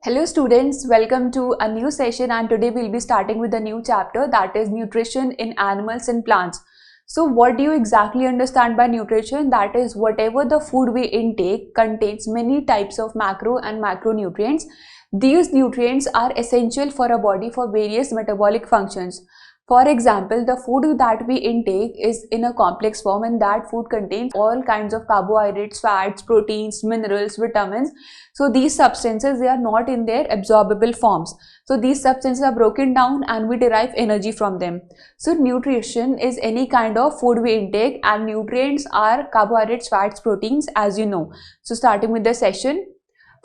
Hello students, welcome to a new session, and today we'll be starting with a new chapter, that is nutrition in animals and plants. So what do you exactly understand by nutrition? That is whatever the food we intake contains many types of macro and macronutrients. These nutrients are essential for our body for various metabolic functions. For example, the food that we intake is in a complex form, and that food contains all kinds of carbohydrates, fats, proteins, minerals, vitamins. So these substances, they are not in their absorbable forms. So these substances are broken down and we derive energy from them. So nutrition is any kind of food we intake, and nutrients are carbohydrates, fats, proteins, as you know. So starting with the session.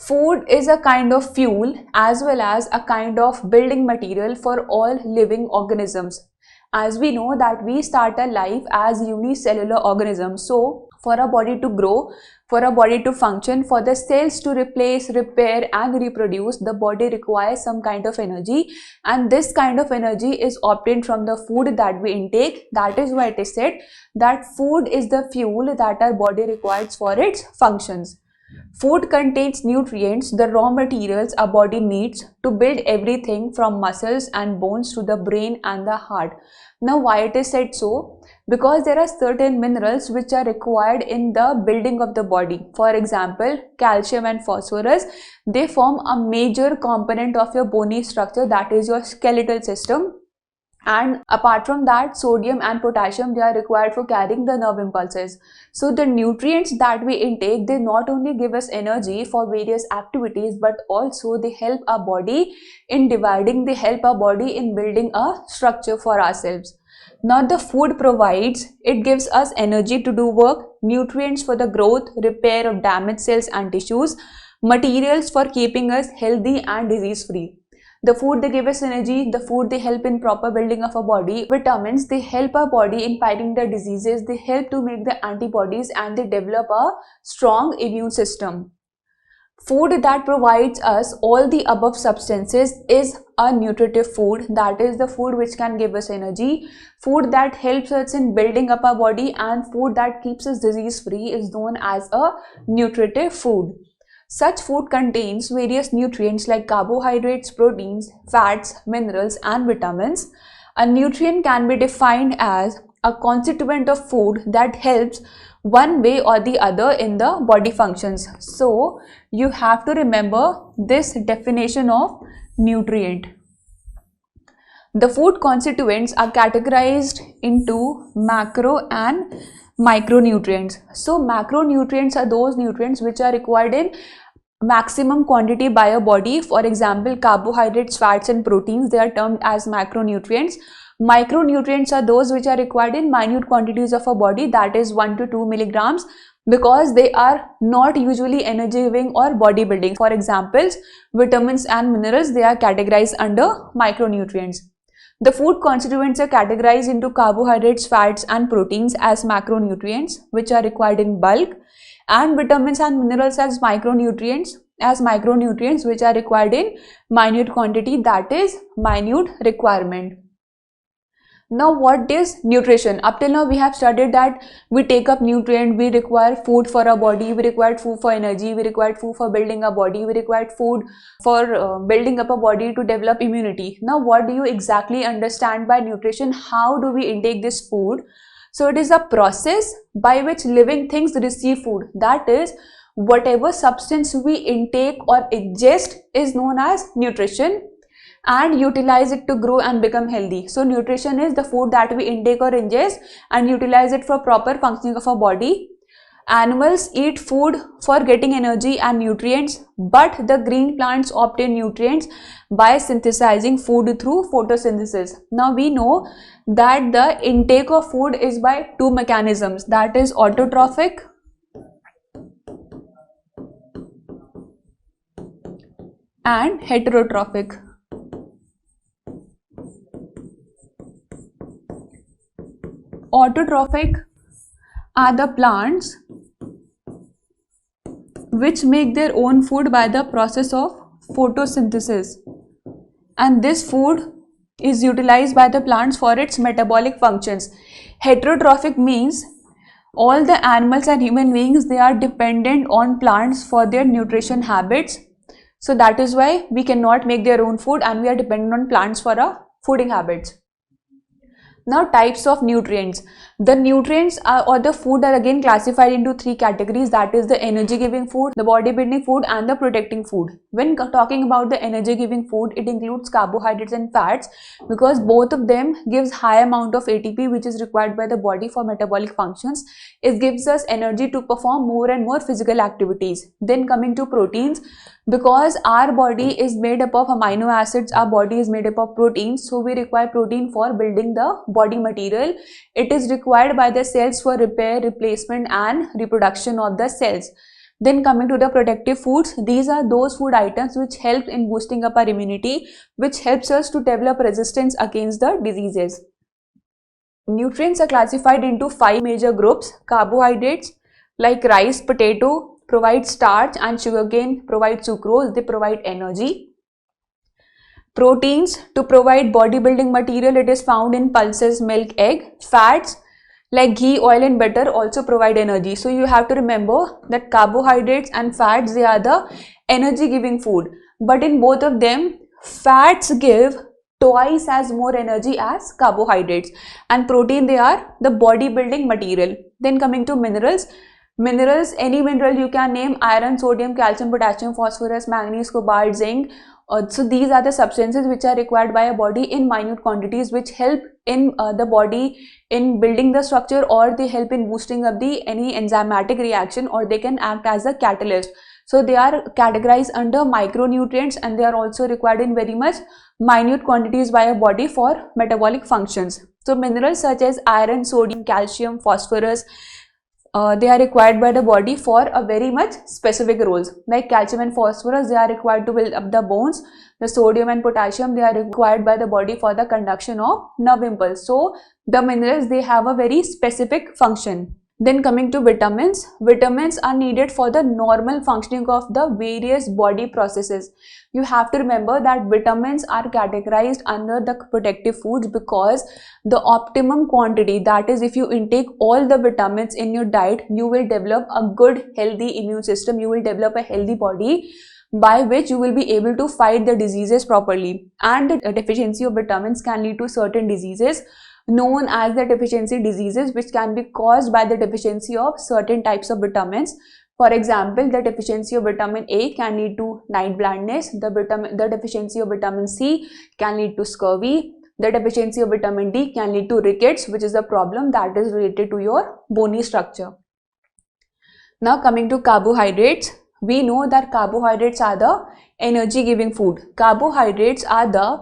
Food is a kind of fuel as well as a kind of building material for all living organisms. As we know that we start our life as unicellular organisms. So for our body to grow, for our body to function, for the cells to replace, repair and reproduce, the body requires some kind of energy, and this kind of energy is obtained from the food that we intake. That is why it is said that food is the fuel that our body requires for its functions. Food contains nutrients, the raw materials our body needs to build everything from muscles and bones to the brain and the heart. Now why it is said so? Because there are certain minerals which are required in the building of the body. For example, calcium and phosphorus, they form a major component of your bony structure, that is your skeletal system. And apart from that, sodium and potassium, they are required for carrying the nerve impulses. So the nutrients that we intake, they not only give us energy for various activities, but also they help our body in dividing, they help our body in building a structure for ourselves. Now the food provides, it gives us energy to do work, nutrients for the growth, repair of damaged cells and tissues, materials for keeping us healthy and disease free. The food, they give us energy, the food, they help in proper building of our body. Vitamins, they help our body in fighting the diseases, they help to make the antibodies, and they develop a strong immune system. Food that provides us all the above substances is a nutritive food, that is the food which can give us energy. Food that helps us in building up our body and food that keeps us disease free is known as a nutritive food. Such food contains various nutrients like carbohydrates, proteins, fats, minerals and vitamins. A nutrient can be defined as a constituent of food that helps one way or the other in the body functions. So you have to remember this definition of nutrient. The food constituents are categorized into macro and micronutrients. So macronutrients are those nutrients which are required in maximum quantity by a body. For example, carbohydrates, fats and proteins, they are termed as macronutrients. Micronutrients are those which are required in minute quantities of a body, that is 1 to 2 milligrams, because they are not usually energy giving or body building. For examples, vitamins and minerals, they are categorized under micronutrients. The food constituents are categorized into carbohydrates, fats and proteins as macronutrients, which are required in bulk, and vitamins and minerals as micronutrients which are required in minute quantity, that is minute requirement. Now what is nutrition? Up till now we have studied that we take up nutrient, we require food for our body, we require food for energy, we require food for building our body, we require food for building up a body to develop immunity. Now what do you exactly understand by nutrition? How do we intake this food? So it is a process by which living things receive food. That is, whatever substance we intake or ingest is known as nutrition, and utilize it to grow and become healthy. So nutrition is the food that we intake or ingest and utilize it for proper functioning of our body. Animals eat food for getting energy and nutrients, but the green plants obtain nutrients by synthesizing food through photosynthesis. Now we know that the intake of food is by two mechanisms, that is autotrophic and heterotrophic. Autotrophic are the plants which make their own food by the process of photosynthesis, and this food is utilized by the plants for its metabolic functions. Heterotrophic means all the animals and human beings, they are dependent on plants for their nutrition habits. So that is why we cannot make their own food and we are dependent on plants for our fooding habits. Now, types of nutrients. The nutrients or the food are again classified into three categories, that is the energy giving food, the body building food and the protecting food. When talking about the energy giving food, it includes carbohydrates and fats because both of them gives high amount of ATP which is required by the body for metabolic functions. It gives us energy to perform more and more physical activities. Then coming to proteins, because our body is made up of amino acids, our body is made up of proteins, so we require protein for building the body material. It is required by the cells for repair, replacement and reproduction of the cells. Then coming to the protective foods, these are those food items which help in boosting up our immunity, which helps us to develop resistance against the diseases. Nutrients are classified into 5 major groups. Carbohydrates like rice, potato provide starch and sugarcane provide sucrose, they provide energy. Proteins to provide bodybuilding material, it is found in pulses, milk, egg. Fats like ghee, oil and butter also provide energy. So you have to remember that carbohydrates and fats, they are the energy giving food, but in both of them fats give twice as more energy as carbohydrates, and protein, they are the bodybuilding material. Then coming to minerals. Minerals, any mineral you can name: iron, sodium, calcium, potassium, phosphorus, manganese, cobalt, zinc. So these are the substances which are required by a body in minute quantities, which help in the body in building the structure, or they help in boosting up the any enzymatic reaction, or they can act as a catalyst. So they are categorized under micronutrients and they are also required in very much minute quantities by a body for metabolic functions. So minerals such as iron, sodium, calcium, phosphorus, they are required by the body for a very much specific roles. Like calcium and phosphorus, they are required to build up the bones. The sodium and potassium, they are required by the body for the conduction of nerve impulse. So the minerals, they have a very specific function. Then coming to vitamins. Vitamins are needed for the normal functioning of the various body processes. You have to remember that vitamins are categorized under the protective foods because the optimum quantity, that is if you intake all the vitamins in your diet, you will develop a good healthy immune system, you will develop a healthy body by which you will be able to fight the diseases properly. And the deficiency of vitamins can lead to certain diseases known as the deficiency diseases, which can be caused by the deficiency of certain types of vitamins. For example, the deficiency of vitamin A can lead to night blindness, the deficiency of vitamin C can lead to scurvy, the deficiency of vitamin D can lead to rickets, which is a problem that is related to your bony structure. Now coming to carbohydrates, we know that carbohydrates are the energy giving food. Carbohydrates are the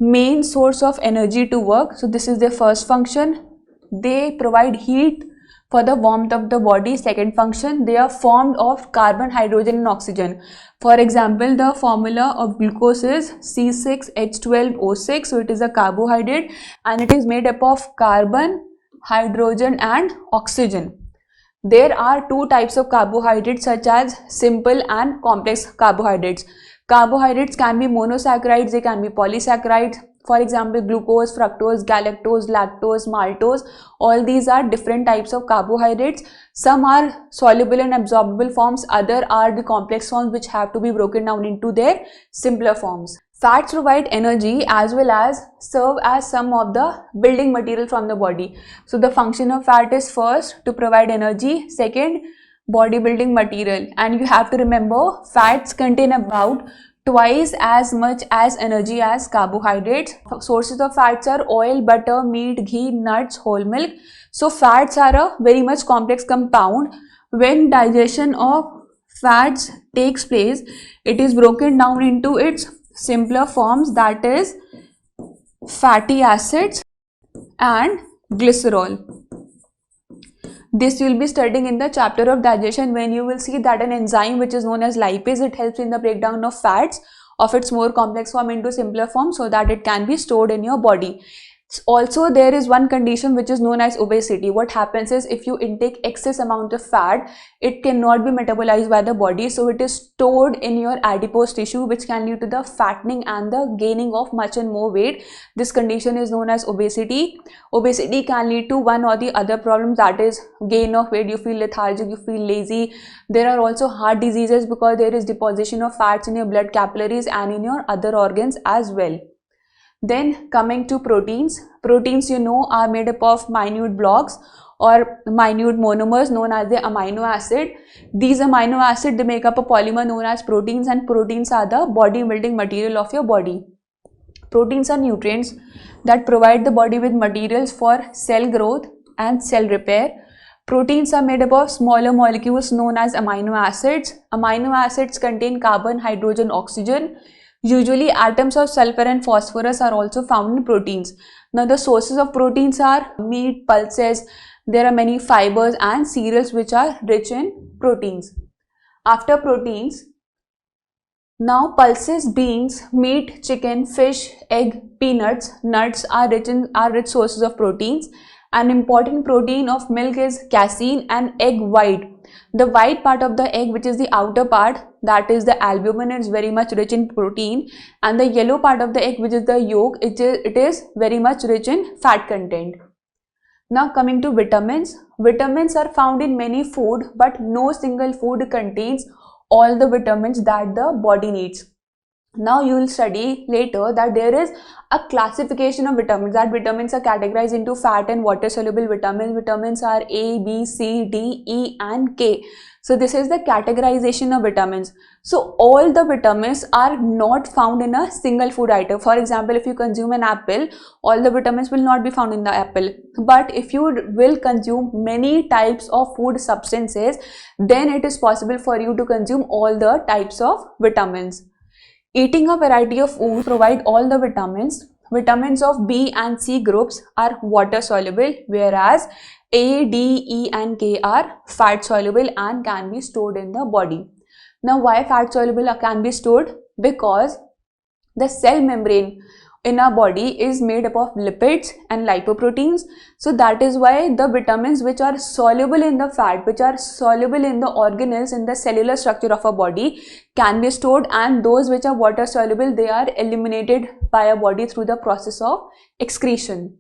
main source of energy to work. So this is their first function. They provide heat for the warmth of the body. Second function, they are formed of carbon, hydrogen and oxygen. For example, the formula of glucose is C6H12O6. So it is a carbohydrate and it is made up of carbon, hydrogen and oxygen. There are two types of carbohydrates such as simple and complex carbohydrates. Carbohydrates can be monosaccharides, they can be polysaccharides. For example, glucose, fructose, galactose, lactose, maltose, all these are different types of carbohydrates. Some are soluble in absorbable forms, other are the complex forms which have to be broken down into their simpler forms. Fats provide energy as well as serve as some of the building material from the body. So the function of fat is first to provide energy, second bodybuilding material, and you have to remember fats contain about twice as much as energy as carbohydrates. Sources of fats are oil, butter, meat, ghee, nuts, whole milk. So fats are a very much complex compound. When digestion of fats takes place, it is broken down into its simpler forms, that is fatty acids and glycerol. This you will be studying in the chapter of digestion, when you will see that an enzyme which is known as lipase, it helps in the breakdown of fats of its more complex form into simpler form so that it can be stored in your body. Also, there is one condition which is known as obesity. What happens is, if you intake excess amount of fat, it cannot be metabolized by the body, so it is stored in your adipose tissue, which can lead to the fattening and the gaining of much and more weight. This condition is known as obesity. Obesity can lead to one or the other problems, that is gain of weight, you feel lethargic, you feel lazy. There are also heart diseases because there is deposition of fats in your blood capillaries and in your other organs as well. Then coming to proteins. Proteins, you know, are made up of minute blocks or minute monomers known as the amino acid. These amino acids, they make up a polymer known as proteins, and proteins are the body building material of your body. Proteins are nutrients that provide the body with materials for cell growth and cell repair. Proteins are made up of smaller molecules known as amino acids. Amino acids contain carbon, hydrogen, oxygen. Usually atoms of sulfur and phosphorus are also found in proteins. Now the sources of proteins are meat, pulses. There are many fibers and cereals which are rich in proteins. After proteins, now pulses, beans, meat, chicken, fish, egg, peanuts, nuts are rich sources of proteins. An important protein of milk is casein and egg white. The white part of the egg, which is the outer part, that is the albumin, is very much rich in protein, and the yellow part of the egg, which is the yolk, it is very much rich in fat content. Now coming to vitamins. Vitamins are found in many food, but no single food contains all the vitamins that the body needs. Now you will study later that there is a classification of vitamins, that vitamins are categorized into fat and water soluble vitamins. Vitamins are A, B, C, D, E and K. So this is the categorization of vitamins. So all the vitamins are not found in a single food item. For example, if you consume an apple, all the vitamins will not be found in the apple. But if you will consume many types of food substances, then it is possible for you to consume all the types of vitamins. Eating a variety of food provide all the vitamins. Vitamins of B and C groups are water soluble, whereas A, D, E and K are fat soluble and can be stored in the body. Now why fat soluble can be stored? Because the cell membrane in our body is made up of lipids and lipoproteins. So that is why the vitamins which are soluble in the fat, which are soluble in the organelles, in the cellular structure of our body, can be stored, and those which are water soluble, they are eliminated by our body through the process of excretion.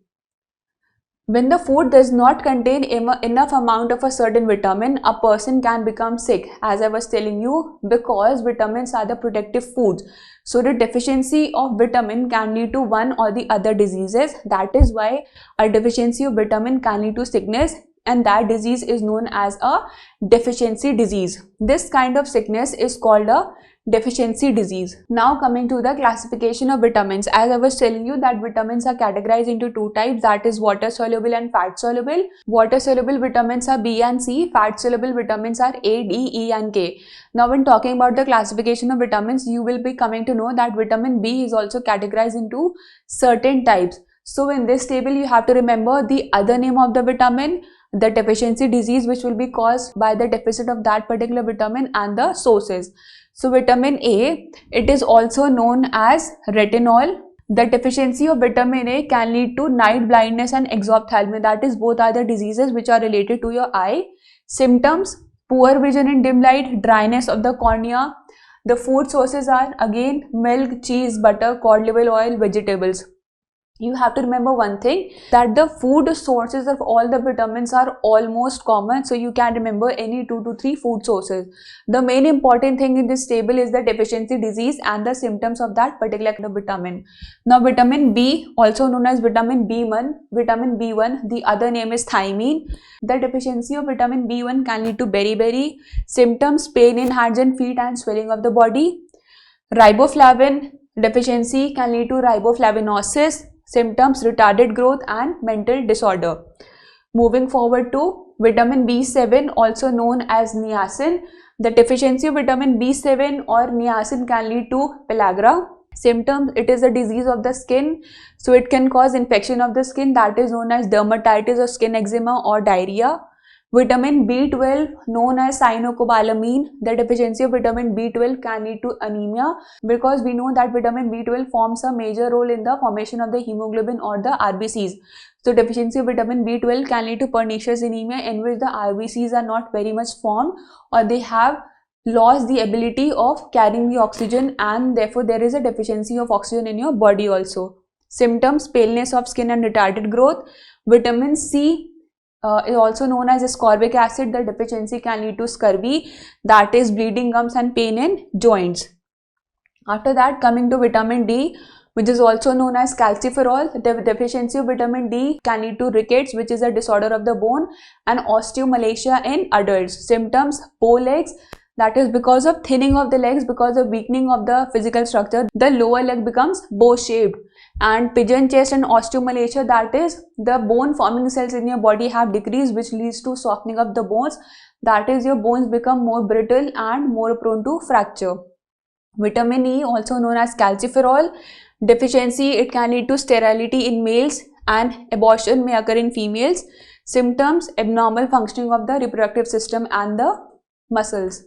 When the food does not contain enough amount of a certain vitamin, a person can become sick, as I was telling you, because vitamins are the protective foods. So the deficiency of vitamin can lead to one or the other diseases. That is why a deficiency of vitamin can lead to sickness, and that disease is known as a deficiency disease. This kind of sickness is called a deficiency disease. Now coming to the classification of vitamins, as I was telling you that vitamins are categorized into two types, that is water soluble and fat soluble. Water soluble vitamins are B and C, fat soluble vitamins are A, D, E and K. Now when talking about the classification of vitamins, you will be coming to know that vitamin B is also categorized into certain types. So in this table you have to remember the other name of the vitamin, the deficiency disease which will be caused by the deficit of that particular vitamin, and the sources. So vitamin A, it is also known as retinol. The deficiency of vitamin A can lead to night blindness and exophthalmia, that is both are the diseases which are related to your eye. Symptoms: poor vision in dim light, dryness of the cornea. The food sources are again milk, cheese, butter, cod liver oil, vegetables. You have to remember one thing, that the food sources of all the vitamins are almost common, so you can remember any 2 to 3 food sources. The main important thing in this table is the deficiency disease and the symptoms of that particular kind of vitamin. Now vitamin B, also known as vitamin B1, the other name is thiamine. The deficiency of vitamin B1 can lead to beriberi. Symptoms: pain in hands and feet and swelling of the body. Riboflavin deficiency can lead to riboflavinosis. Symptoms: retarded growth and mental disorder. Moving forward to vitamin B7, also known as niacin. The deficiency of vitamin B7 or niacin can lead to pellagra. Symptoms: it is a disease of the skin, so it can cause infection of the skin, that is known as dermatitis or skin eczema or diarrhea. Vitamin B12, known as cyanocobalamin, the deficiency of vitamin B12 can lead to anemia, because we know that vitamin B12 forms a major role in the formation of the hemoglobin or the RBCs. So deficiency of vitamin B12 can lead to pernicious anemia, in which the RBCs are not very much formed, or they have lost the ability of carrying the oxygen, and therefore there is a deficiency of oxygen in your body also. Symptoms: paleness of skin and retarded growth. Vitamin C is also known as ascorbic acid. The deficiency can lead to scurvy, that is bleeding gums and pain in joints. After that, coming to vitamin D, which is also known as calciferol. The deficiency of vitamin D can lead to rickets, which is a disorder of the bone, and osteomalacia in adults. Symptoms: bow legs, that is because of thinning of the legs, because of weakening of the physical structure, the lower leg becomes bow shaped. And pigeon chest and osteomalacia, that is the bone forming cells in your body have decreased, which leads to softening of the bones, that is your bones become more brittle and more prone to fracture. Vitamin E, also known as calciferol, deficiency, it can lead to sterility in males and abortion may occur in females. Symptoms: abnormal functioning of the reproductive system and the muscles.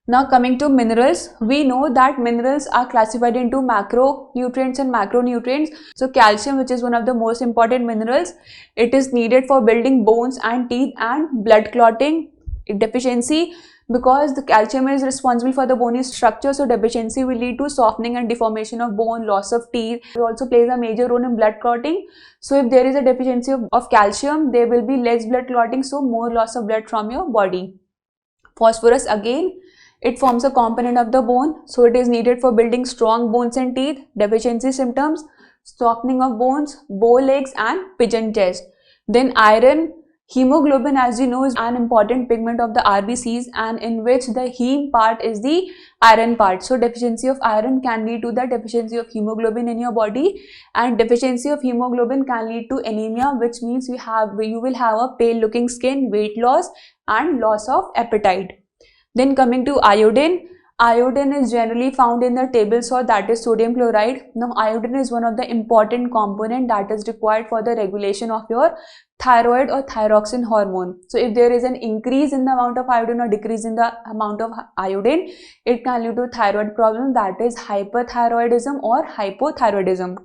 Now coming to minerals, we know that minerals are classified into macronutrients and macronutrients. So calcium, which is one of the most important minerals, it is needed for building bones and teeth and blood clotting. Deficiency, because the calcium is responsible for the bony structure, so deficiency will lead to softening and deformation of bone, loss of teeth. It also plays a major role in blood clotting. So if there is a deficiency of calcium, there will be less blood clotting, so more loss of blood from your body. Phosphorus, again, it forms a component of the bone, so it is needed for building strong bones and teeth. Deficiency symptoms: softening of bones, bow legs and pigeon chest. Then iron. Hemoglobin, as you know, is an important pigment of the RBCs, and in which the heme part is the iron part. So deficiency of iron can lead to the deficiency of hemoglobin in your body, and deficiency of hemoglobin can lead to anemia, which means you will have a pale looking skin, weight loss and loss of appetite. Then coming to iodine. Iodine is generally found in the table salt, that is sodium chloride. Now iodine is one of the important component that is required for the regulation of your thyroid or thyroxine hormone. So if there is an increase in the amount of iodine or decrease in the amount of iodine, it can lead to thyroid problem, that is hyperthyroidism or hypothyroidism.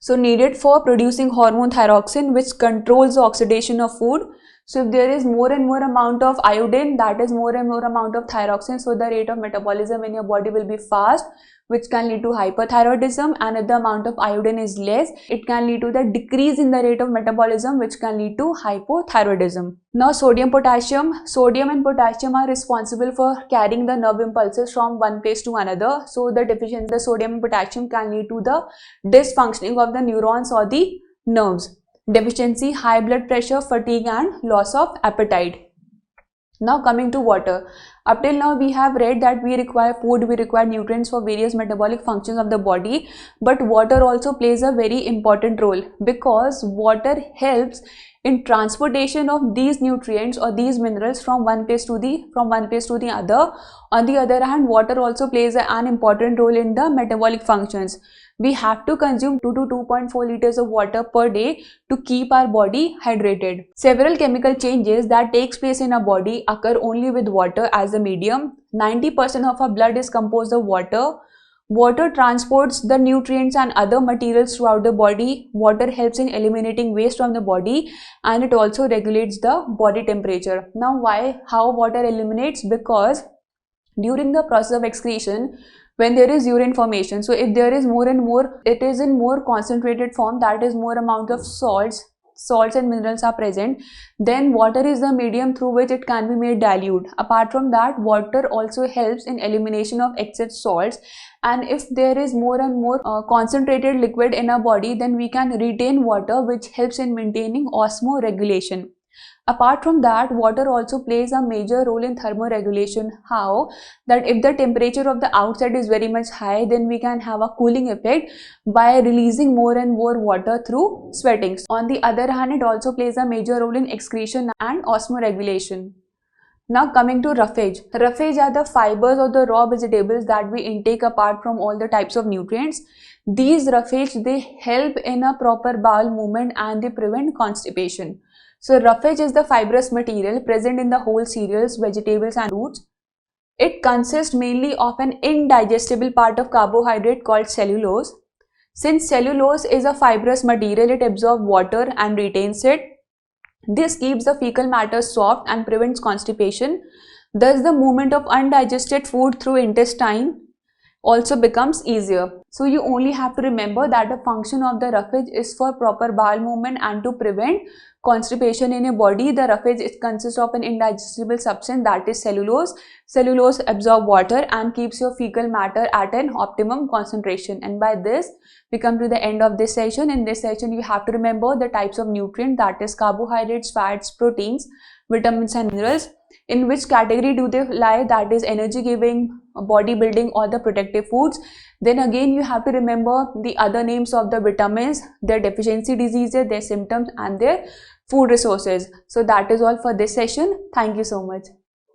So needed for producing hormone thyroxine, which controls the oxidation of food. So if there is more and more amount of iodine, that is more and more amount of thyroxine, so the rate of metabolism in your body will be fast, which can lead to hyperthyroidism. And if the amount of iodine is less, it can lead to the decrease in the rate of metabolism, which can lead to hypothyroidism. Now sodium, potassium. Sodium and potassium are responsible for carrying the nerve impulses from one place to another. So the deficiency of the sodium and potassium can lead to the dysfunctioning of the neurons or the nerves. Deficiency: high blood pressure, fatigue and loss of appetite. Now coming to water. Up till now we have read that we require food, we require nutrients for various metabolic functions of the body, but water also plays a very important role, because water helps in transportation of these nutrients or these minerals from one place to the other. On the other hand, water also plays an important role in the metabolic functions. We have to consume 2 to 2.4 liters of water per day to keep our body hydrated. Several chemical changes that takes place in our body occur only with water as a medium. 90% of our blood is composed of water. Water transports the nutrients and other materials throughout the body. Water helps in eliminating waste from the body, and it also regulates the body temperature. Now how water eliminates? Because during the process of excretion, when there is urine formation, so if there is more and more, it is in more concentrated form, that is more amount of salts and minerals are present, then water is the medium through which it can be made dilute. Apart from that, water also helps in elimination of excess salts, and if there is more and more concentrated liquid in our body, then we can retain water, which helps in maintaining osmoregulation. Apart from that, water also plays a major role in thermoregulation. How? That if the temperature of the outside is very much high, then we can have a cooling effect by releasing more and more water through sweating. On the other hand, it also plays a major role in excretion and osmoregulation. Now coming to roughage. Roughage are the fibers or the raw vegetables that we intake apart from all the types of nutrients. These roughage, they help in a proper bowel movement and they prevent constipation. So roughage is the fibrous material present in the whole cereals, vegetables and fruits. It consists mainly of an indigestible part of carbohydrate called cellulose. Since cellulose is a fibrous material, it absorbs water and retains it. This keeps the fecal matter soft and prevents constipation. Thus, the movement of undigested food through intestine also becomes easier. So you only have to remember that the function of the roughage is for proper bowel movement and to prevent constipation in your body. The roughage consists of an indigestible substance, that is cellulose. Cellulose absorbs water and keeps your fecal matter at an optimum concentration. And by this, we come to the end of this session. In this session, you have to remember the types of nutrients, that is carbohydrates, fats, proteins, vitamins and minerals. In which category do they lie, that is energy giving, body building or the protective foods. Then again you have to remember the other names of the vitamins, their deficiency diseases, their symptoms and their food resources. So that is all for this session. Thank you so much.